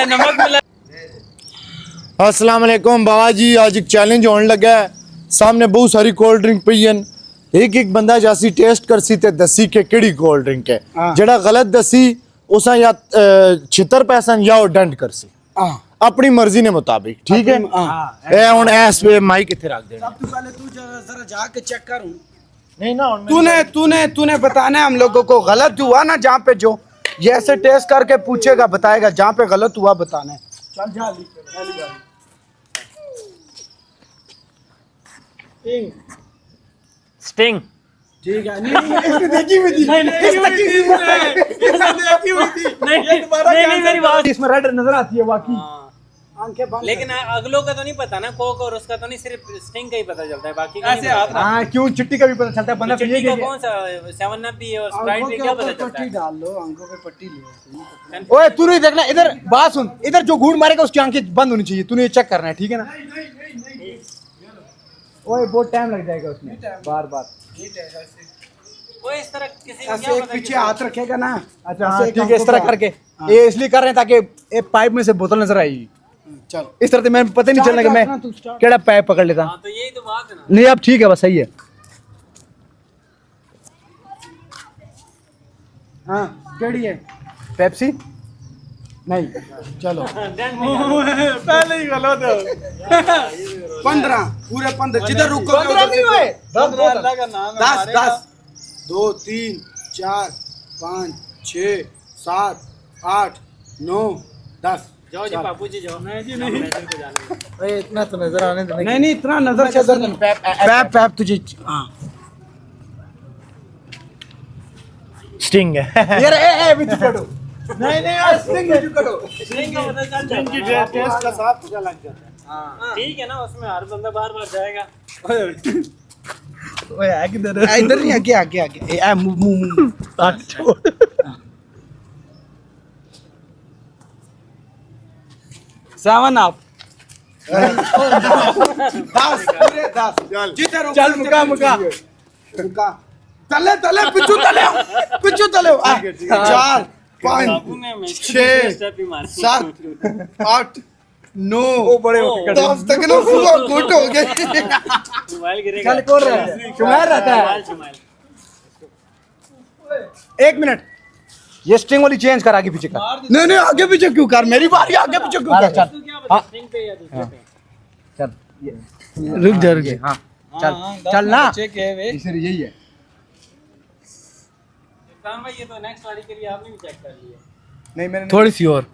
नमक मिला। अस्सलाम वालेकुम बाबा जी, आज एक चैलेंज होने लगा है। सामने बहुत सारी कोल्ड ड्रिंक पई हैं, एक एक बंदा जासी टेस्ट कर सी ते दसी के केड़ी कोल्ड ड्रिंक है। जेड़ा गलत दसी उसा या 76 पैसा या वो दंड कर सी अपनी मर्जी ने मुताबिक। ठीक है, ए हुन एस पे माइक इथे रख दे। सबसे पहले तू जरा जाके चेक कर। नहीं ना, तूने बताना है हम लोगों को, गलत हुआ ना जहाँ पे, जो ये ऐसे टेस्ट करके पूछेगा बताएगा, जहाँ पे गलत हुआ बताना है। चल जा स्टिंग। ठीक है। नहीं देखी हुई थी, नहीं मेरी बात इसमें रेड नजर आती है वाकई। आंखें बंद। लेकिन अगलों का तो नहीं पता ना, कोक और उसका तो नहीं, सिर्फ स्टिंग का ही पता चलता है, बाकी का ऐसे हाँ, क्यों चिट्टी का भी पता चलता है बंदा चिट्टी का कौन सा 7 अप भी है और स्प्राइट भी, क्या पता चलता पट्टी है। डाल लो, आंखों पे पट्टी लो। ओए तू नहीं देखना इधर, बात सुन, इधर जो घूर मारेगा उसकी आंखें बंद होनी चाहिए, तूने ये चेक करना है, ठीक है ना। ओए बहुत टाइम लग जाएगा उसमें, बार बार वो इस तरह किसी को ऐसे क्या एक पता पीछे कि- हाथ रखेगा ना। अच्छा हाँ, ठीक है, इस तरह करके ये इसलिए कर रहे हैं ताकि एक पाइप में से बोतल नजर आएगी। चल इस तरह से मैं पता नहीं चलना कि मैं केड़ा पाइप पकड़ लेता। हाँ तो यही तो बात है ना। नहीं अब ठीक है, बस सही है। हाँ केड़ी है? पेप्सी नहीं, चलो पहले ही गलत है। 15 पूरे 15 जिधर रुकोगे उधर नहीं हुए। 10 10 2 3 4 5 6 7 8 9 10। जाओ जी बापू जी जाओ। नहीं जी नहीं, को जाना है। इतना तो नजर आने दे। नहीं इतना नजर से पैप तुझे। हाँ स्टिंग है। ये ए विच करो। नहीं यार स्टिंग विच करो। स्टिंग का पता चल स्टिंग की जाता है। टेस्ट का साफ पता लग जाता है। हाँ ठीक है ना, उसमें हर बंदा बार बार जाएगा। ओए आ किधर? इधर नहीं, आगे आगे आगे। ए मुंह छोड़। 7 अप 10 पूरे 10। जिधर चल मुका तले पिछू तले 4 5 बापू ने मैं 6 स्टेप ही मार 7 8 9 बड़े 10 तक ना हुआ गुट हो गए। मोबाइल गिरेगा। चल कौन रहा है? शुमार रहता है। शुमार। 1 मिनट, ये स्ट्रिंग वाली चेंज कर, आगे पीछे कर। नहीं आगे पीछे क्यों कर, मेरी बारी, आगे पीछे क्यों कर। तू क्या पता स्टिंग पे या दूसरे पे? चल रुक जा रुक। हाँ चल ना, इसे यही है। काम भाई ये तो नेक्स्ट वाली के लिए आपने भी चेक कर लिया। नहीं मैंने थोड़ी सी और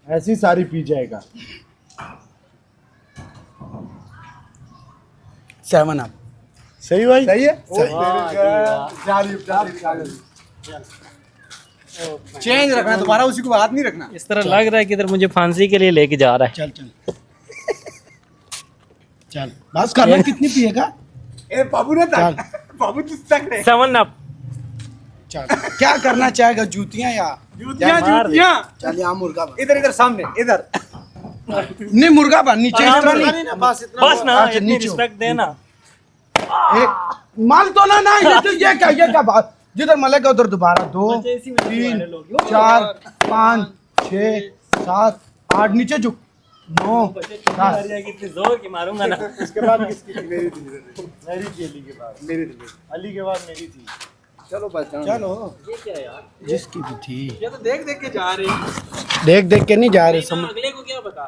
ऐसी सारी पी जाएगा। 7 अप सही भाई, सही है। चेंज रखना, दोबारा उसी को हाथ नहीं रखना। इस तरह लग रहा है कि इधर मुझे फांसी के लिए लेके जा रहा है। चल चल बस करना। कितनी पिएगा? ए बाबू ने तक, बाबू तू तक रे। 7 अप। चल क्या करना चाहेगा, जूतियां या जूतियां? चल यहाँ मुर्गा बन। इधर सामने इधर नहीं, मुर्गा बन नीचे इस तरह नहीं। बस ना, अच्छा, इतनी नीचे। रिस्पेक्ट देना। एक माल तो ना ये क्या बात, जिधर मलेगा उधर दोबारा 2 3 4 5 6 7 8 नीचे झुक 9 10। कितनी जोर की मारूंगा ना। इसके बाद किसकी थी? मेरी थी अली के बाद। मेरी थी अली के बाद मेरी थी। चलो बस चलो, ये क्या है यार? जिसकी भी थी। ये तो देख के जा रहे हैं। देख के नहीं जा रहे ना, अगले को क्या पता।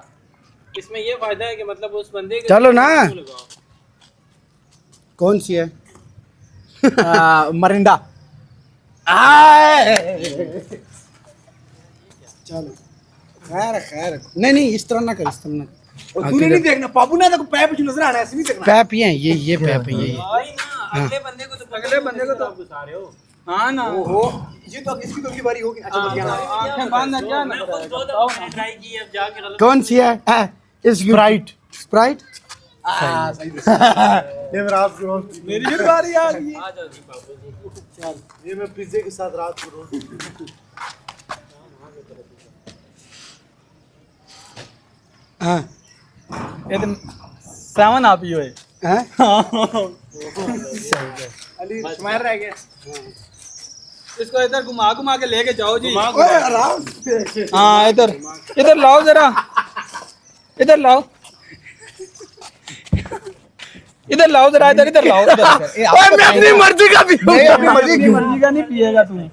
इसमें ये फायदा है कि मतलब उस बंदे के चलो ना। लगाओ। कौन सी है? मरिंडा। चलो खैर नहीं इस तरह ना कर, इस तरह ना कर। तूने नहीं देखना, बाबू ने तो पैप जो नजर आ रहा है, ऐसे नहीं देखना। पैप ही है ये पैप है ये। भाई ना, अगले बंदे को तो आप घुसा रहे हो। हाँ ना, ओहो ये तो इसकी तो की बारी होगी। अच्छा बढ़िया ना। आंखें बांध ना क्या ना। मैं खुद 2 दफा मैंने ट्राई की, अब जाके गलत। कौन सी है? स्प्राइट। ये मैं रात को रोज मेरी भी बारी आ गई। आ जाओ जी बाबू जी। चल ये मैं पिज्जे के साथ रात को रोज। हाँ ये तो 7 आप ही हुए। हैं? अली शुमार रह गया। इसको इधर घुमा घुमा के लेके जाओ जी। ओए आराम से। हाँ इधर इधर लाओ जरा, इधर लाओ, इधर लाओ जरा, इधर लाओ इधर। ओए मैं अपनी मर्जी का पीऊंगा। नहीं अपनी मर्जी का नहीं पिएगा तू।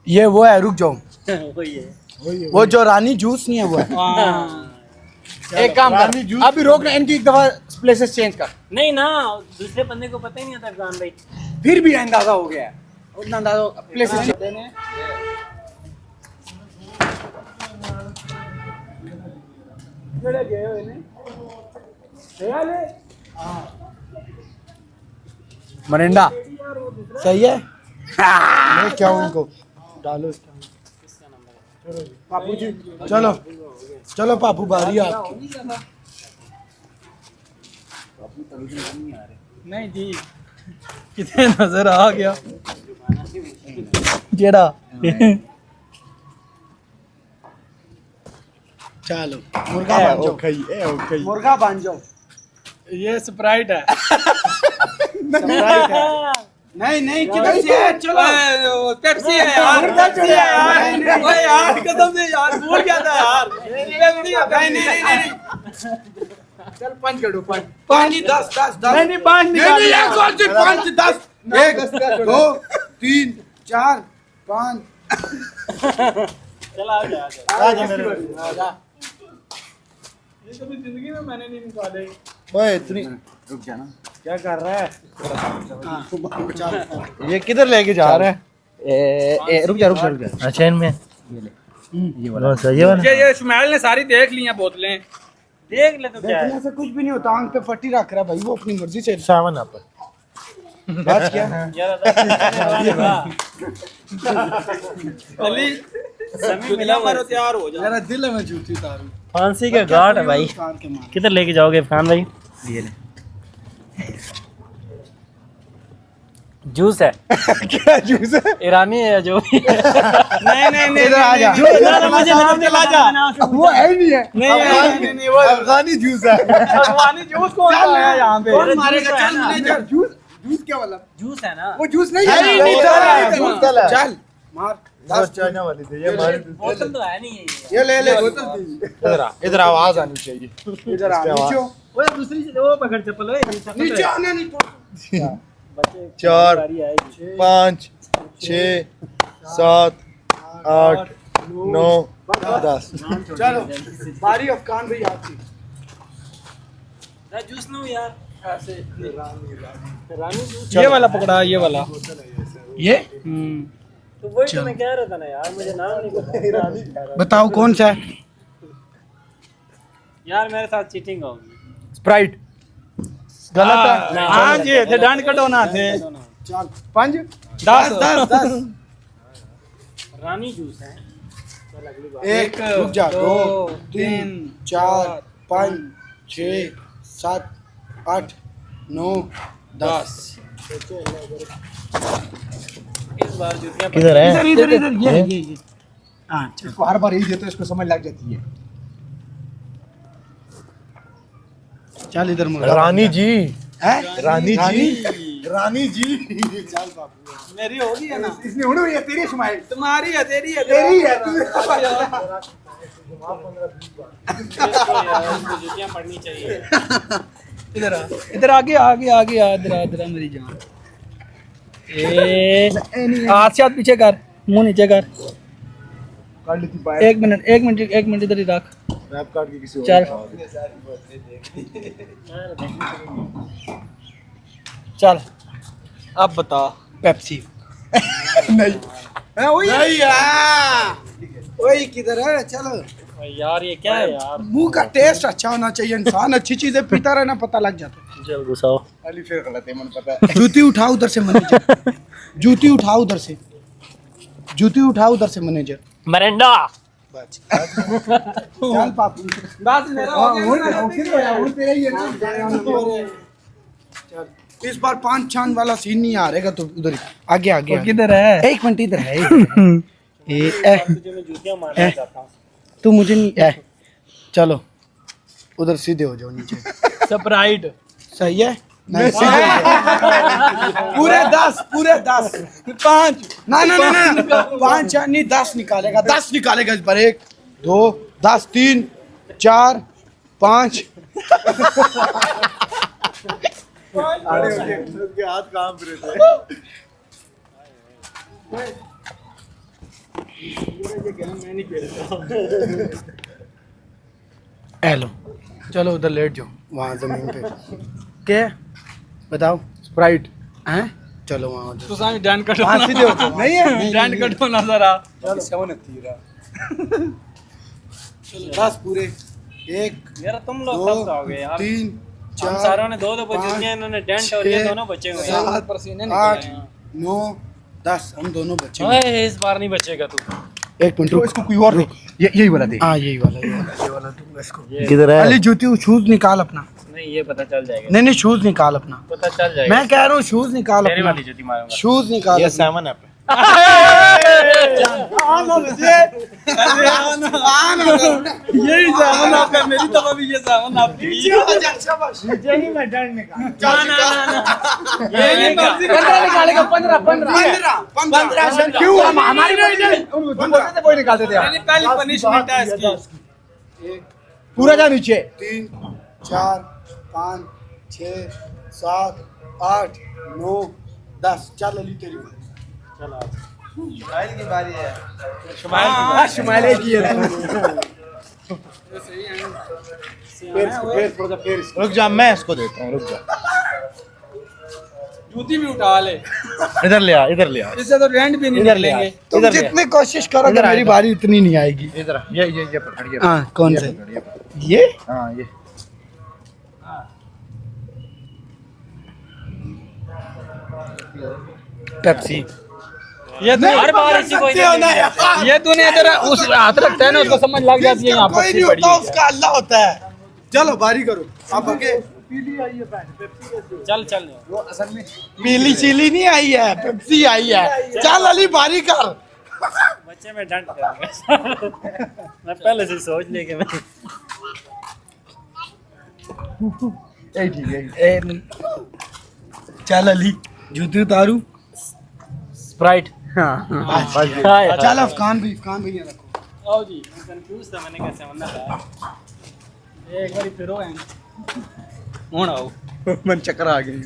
ये वो है, रुक जाओ, वही है। वो जो रानी जूस नहीं है वो है। हाँ एक काम कर, अभी रोक ना, इनकी एक दफा प्लेसेस चेंज कर। नहीं ना, दूसरे बंदे को पता ही नहीं था इरफान भाई। फिर भी अंदाजा हो गया है, उतना अंदाजा प्लेसेस चेंज। मरिंडा सही है। मैं क्या उनको डालो इसका। पापू जी चलो चलो पापू, बारी है आपकी। नहीं जी, कितने नजर आ गया जेड़ा। चलो मुर्गा बन जाओ, मुर्गा बन जाओ। ये स्प्राइट है। नहीं नहीं किधर से है? चलो पेप्सी है यार, पेप्सी है यार। ओए यार कसम से यार भूल गया था यार। पेप्सी है। नहीं चल पंच करो, पंच 10 नहीं 5 निकाल। नहीं एक और से 5 10 1 2 3 4 5। चल आ जा आजा। ये कभी जिंदगी में मैंने नहीं निकाले। ओए इतनी रुक जा ना। क्या कर रहा है? ये किधर लेके जा रहा है? रुक जा। अच्छा इनमें ये वाला सही है। ये शुमैल ने सारी देख ली हैं बोतलें। देख ले तो क्या है। देखने से कुछ भी नहीं होता, आंख पे पट्टी रख रहा है भाई, वो अपनी मर्जी से। सावन आप बात क्या यार अली समय मिला मारो तैयार हो जा। मेरा दिल है, मैं जूती उतारूं। फांसी का घाट है भाई। उतार के मार। किधर लेके जाओगे इरफान भाई? ये ले। जूस है। क्या जूस है? ईरानी है जो भी है। नहीं इधर आ जा। मुझे नाम दिला जा। वो है ही नहीं है। नहीं वो अफगानी जूस है। भगवानी जूस कौन सा आया यहाँ पे? कौन मारेगा? चल मैनेजर जूस क्या वाला? जूस है ना। वो जूस नहीं है, है। नहीं, बोतल है। चल मार। दस चाइना वाली थी ये हमारी। बोतल तो है नहीं ये। ये ले बोतल। इधर आवाज आनी चाहिए। इधर आ नीचे। ओए दूसरी से वो पकड़ चप्पल। ओए नीचे आना नहीं तो। 4 5 6 7 8 9 10। चलो बारी अफगान भाई आपकी। जूस नो यार। ऐसे रानी जूस। ये वाला पकड़ा, ये वाला। ये तो वही तो मैं कह रहा था ना यार, मुझे नाम नहीं पता। बताओ कौन सा है? यार मेरे साथ चीटिंग होगी। स्प्राइट गलत है। हाँ जी थे डांड कटोना थे। चल 5 10 रानी जूस है। 1 रुक जा 2 3 4 5 6 7 8 9 10। इस बार जूतियां किधर है? इधर ये हाँ इसको हर बार यही देते, इसको समझ लग जाती है। चल इधर मुर्गा। रानी जी है रानी जी चल बाबू मेरी होगी है ना? इसने उड़ी है तेरी स्माइल। तुम्हारी है, तेरी है, तेरी है तू। जूतियां पड़नी चाहिए। इधर आ, इधर आगे आगे आगे आ, इधर आ, इधर आ मेरी जान। हाथ से हाथ पीछे कर, मुंह नीचे कर। कर ली थी बाहर। 1 मिनट इधर ही रख। रैप कार्ड की किसी और चल चल अब बता। पेप्सी नहीं वही वही किधर है? चलो यार ये क्या है यार? मुंह का टेस्ट अच्छा होना चाहिए, इंसान अच्छी चीजें पीता रहना पता लग जाता है। चल घुसाओ। अली फिर गलत है, मन पता है। जूती उठाओ उधर से मैनेजर। जूती उठाओ उधर से, जूती उठाओ उधर से मैनेजर। मरिंडा। चल पापू बस मेरा हो गया ना। चल इस बार 5 चांद वाला सीन नहीं आ रहेगा, तो उधर ही आगे आगे वो किधर है? 1 मिनट इधर है। तुझे मैं जूतियां मारना चाहता हूँ। तू मुझे नहीं चलो उधर सीधे हो जाओ नीचे। स्प्राइट सही है। पूरे 10 5 ना 5 नहीं 10 निकालेगा 10 निकालेगा इस बार 1 2 10 3 4 5 हाथ काम कर रहे थे। हेलो चलो उधर लेट जाओ वहाँ जमीन पे क्या बताओ स्प्राइट हैं चलो वहाँ तो सामने डैन कटो वहाँ सीधे हो जाओ। नहीं है डैन कटो ना जरा चलो 10 पूरे 1 यार तुम लोग कब आओगे यार 3 हम सारों ने 2 बचे दिए, इन्होंने डेंट और ये दोनों बचे हुए हैं। 7 पसीने 8 9 10 हम दोनों बचे हुए ओए इस बार नहीं बचेगा तू। एक मिनट रुक इसको कोई और रुक यही वाला दे हाँ यही वाला दूंगा इसको किधर है? अली जूती शूज निकाल अपना नहीं ये पता चल जाएगा, नहीं शूज निकाल अपना पता चल जाएगा। मैं कह रहा हूँ शूज निकाल तेरी अपना वाली जूती मारूंगा। शूज निकाल ये 7 ऐप यही सामान आपका, मेरी तरफ भी ये सामान आपकी। ये नहीं मर्जी 15 निकालेगा 15 क्यों हम हमारी कोई निकालते थे मैंने पहली पनिशमेंट है इसकी। पूरा जा नीचे 3 4 5 6 7 8 9 10 चल अली तेरी बारी शुमाइल की है रुक जा, मैं इसको देता हूँ, रुक जा। जूती भी उठा ले, इधर ले आ, इधर ले आ, इससे तो रेंट भी नहीं इधर ले आ, लेंगे। तुम इधर ले आ। जितनी कोशिश करोगे इधर आ, मेरी इधर। बारी उतनी नहीं आएगी इधर आ, ये पकड़, ये हाँ कौन ये से पकड़, ये पकड़। ये हाँ ये पेप्सी ये तो हर बार इसी को ही ये तूने इधर उस हाथ रखता है ना, उसको समझ लग जाती है यहाँ कोई नहीं पर होता उसका अल्लाह होता है चलो बारी करो आप आगे चल चल। पीली चीली नहीं आई है पेप्सी आई है चल अली बारी कर बच्चे में डंट करूंगा। मैं पहले से सोच लेके मैं यही ठीक है चल अली जूती उतारू स्प्राइट। चल अफगान भी नहीं रखो आओ जी, कंफ्यूज था, मैंने कैसे वरना था। एक बारी फिरो हैं हूं आओ। मन चक्कर आ गई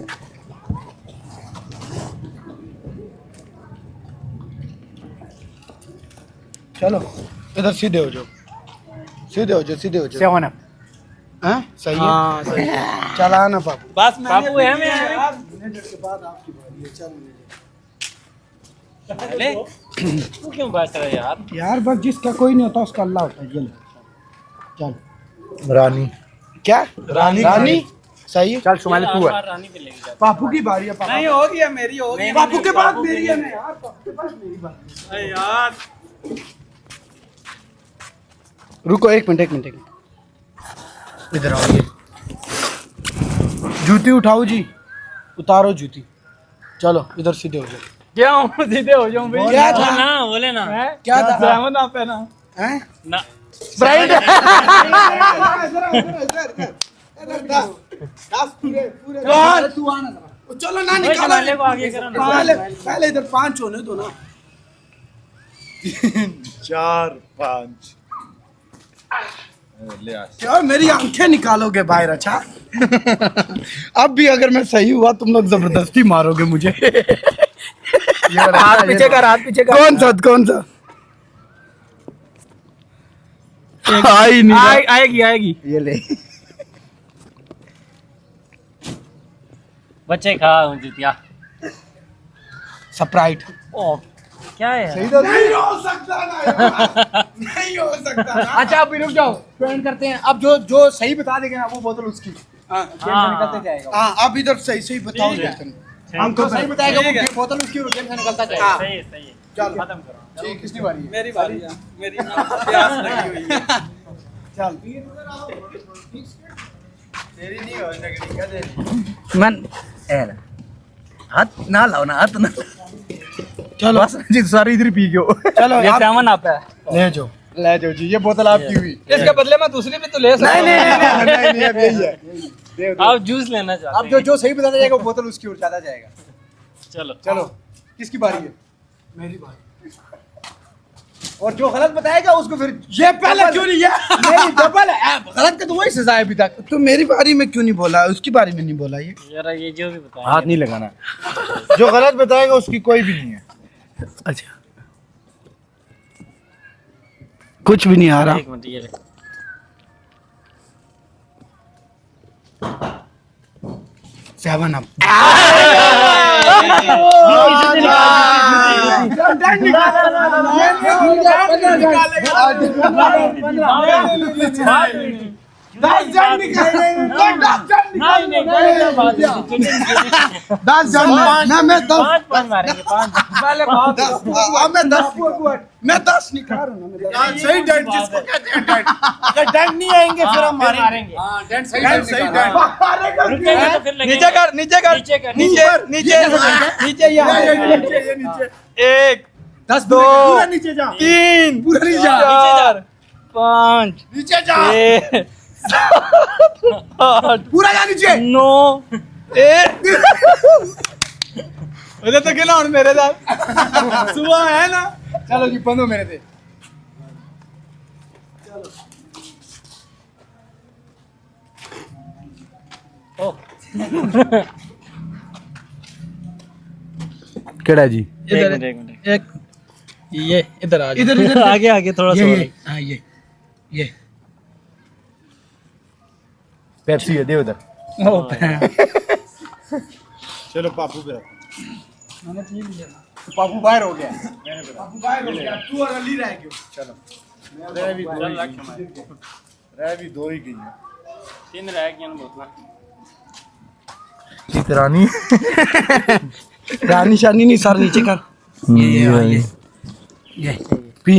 चलो इधर सीधे हो जाओ सीधे हो जाओ 7 अप हैं सही है हाँ सही है। चला ना पापू बस मैंने बापू है मैं यार, मिनट के बाद आपकी बारी है चल अरे तू क्यों बच रहा है यार? यार बस जिसका कोई नहीं होता उसका अल्लाह होता है ये ले चल रानी क्या रानी सही है चल शुमाइल तू है, रानी पे लेके जा। पापू की बारी है नहीं हो गया, मेरी हो गई। पापू के बाद मेरी है ना यार पापू के बाद मेरी बारी अरे यार रुको एक मिनट इधर आओ ये जूती उठाओ जी उतारो जूती चलो इधर सीधे हो जाओ क्या हूँ सीधे हो जाऊँ भाई? क्या था ना बोले ना क्या था सामान आप है ना। हैं ना स्प्राइट चलो ना निकालो वाले को आगे करो ना। पहले इधर 5 होने दो ना 4 5 ले आ। यार मेरी आंखें निकालोगे बाहर अच्छा अब भी अगर मैं सही हुआ तुम लोग जबरदस्ती मारोगे मुझे हाथ पीछे कर कौन सा आई नहीं आएगी। ये ले बच्चे खा जुतिया। स्प्राइट ओ क्या है? नहीं हो सकता ना यार। नहीं हो सकता ना। अच्छा अब रुक जाओ, पेमेंट करते हैं। अब जो सही बता देंगे ना वो बोतल उसकी हाँ निकलते जाएगा। हाँ आप इधर सही बताओ हमको सही बताएगा वो बोतल उसकी और गेम से निकलता जाएगा। सही है, सही है। चल खत्म करो। ठीक किसकी बारी है मेरी बारी है, मेरी प्यास लगी हुई है। चल मन हाथ ना लाओ ना, हाथ ना। चलो बस जी सारी इधर पी गयो। चलो ये आप सामान आता है, ले जाओ जी ये बोतल आपकी हुई इसके बदले में दूसरी भी तो ले सकता हूं। नहीं अब यही है आप जूस लेना चाहते अब जो सही बताया जाएगा वो बोतल उसकी ओर ज्यादा जाएगा। चलो चलो किसकी बारी है? मेरी बारी। और जो गलत बताएगा उसको फिर ये पहले क्यों नहीं है? नहीं डबल है, गलत का तो वही सजा है अभी तक। तो मेरी बारी में क्यों नहीं बोला, उसकी बारी में नहीं बोला? ये यार ये जो भी बताया हाथ नहीं लगाना। जो गलत बताएगा उसकी कोई भी नहीं है। अच्छा कुछ भी नहीं आ रहा। एक मिनट ये रखो। Seven up. मैं 10 निकाल रहा हूँ। सही डेंट जिसको कहते हैं डेंट। अगर डेंट नहीं आएंगे फिर हम मारेंगे। डेंट सही डेंट। रुकेंगे तो फिर लगेंगे। नीचे कर नीचे कर नीचे कर, नीचे नीचे नीचे यहाँ 1 10 2 नीचे जा। 3 पूरा नीचे जा। 4 5 नीचे जा। 6 8 पूरा जा नीचे। 9 1 उधर तो खेला और मेरे साथ सुबह है ना। चलो जी बंदो मेरे से। केड़ा जी? इधर एक मिनट एक ये इधर आ इधर इधर आगे आगे थोड़ा सा और। हाँ ये पेप्सी है, दे उधर। चलो पापू पे रखो। पापू बाहर हो गया। पापू बाहर हो गया। तू और अली रह गए। चलो रह भी चल रख हमारे। दो ही गई है। 3 रह गई ना बोतल। रानी रानी शानी नहीं, सर नीचे कर। ये पी।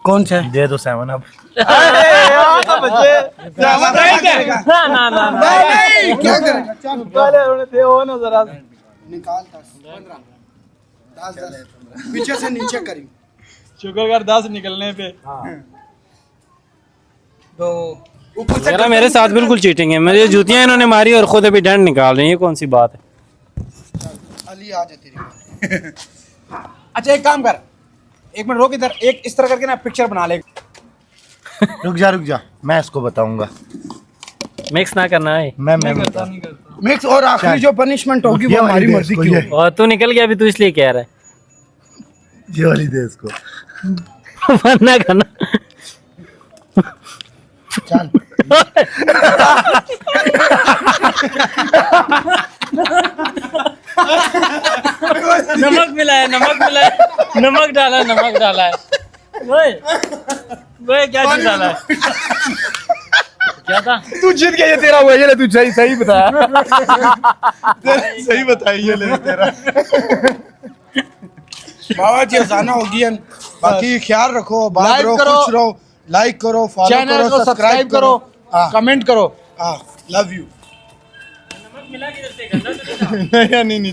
कौन सा है? दे दो 7 अप। ना ना ना नहीं क्या करेगा? चल निकाल 10 15 10 पीछे से नीचे करी। शुक्र कर 10 निकलने पे। तो ऊपर से यार मेरे साथ बिल्कुल चीटिंग है। मेरी जूतियां इन्होंने मारी और खुद अभी डेंट निकाल रही है। ये कौन सी बात है? अली आ जा तेरी। अच्छा एक काम कर, 1 मिनट रोक इधर। एक इस तरह करके ना पिक्चर बना ले। रुक जा, मैं इसको बताऊंगा। मिक्स ना करना है। मैं मिक्स और आखिरी जो पनिशमेंट होगी वो हमारी मर्जी की होगी। और तू निकल गया अभी, तू इसलिए कह रहा है। ये वाली दे इसको। वरना करना। चल नमक मिला है, नमक डाला है। वो क्या चीज डाला है? क्या था? तू जीत गया, ये तेरा हुआ। ये ले, तू सही बताया। सही बताई, ये ले तेरा। बाबा जी अजाना होगी। बाकी ख्याल रखो, बात करो, खुश रहो, लाइक करो, फॉलो चैनल करो, को सब्सक्राइब करो, कमेंट करो। Love you. नमक मिला किधर से? गंदा तो नहीं था। नहीं नीचे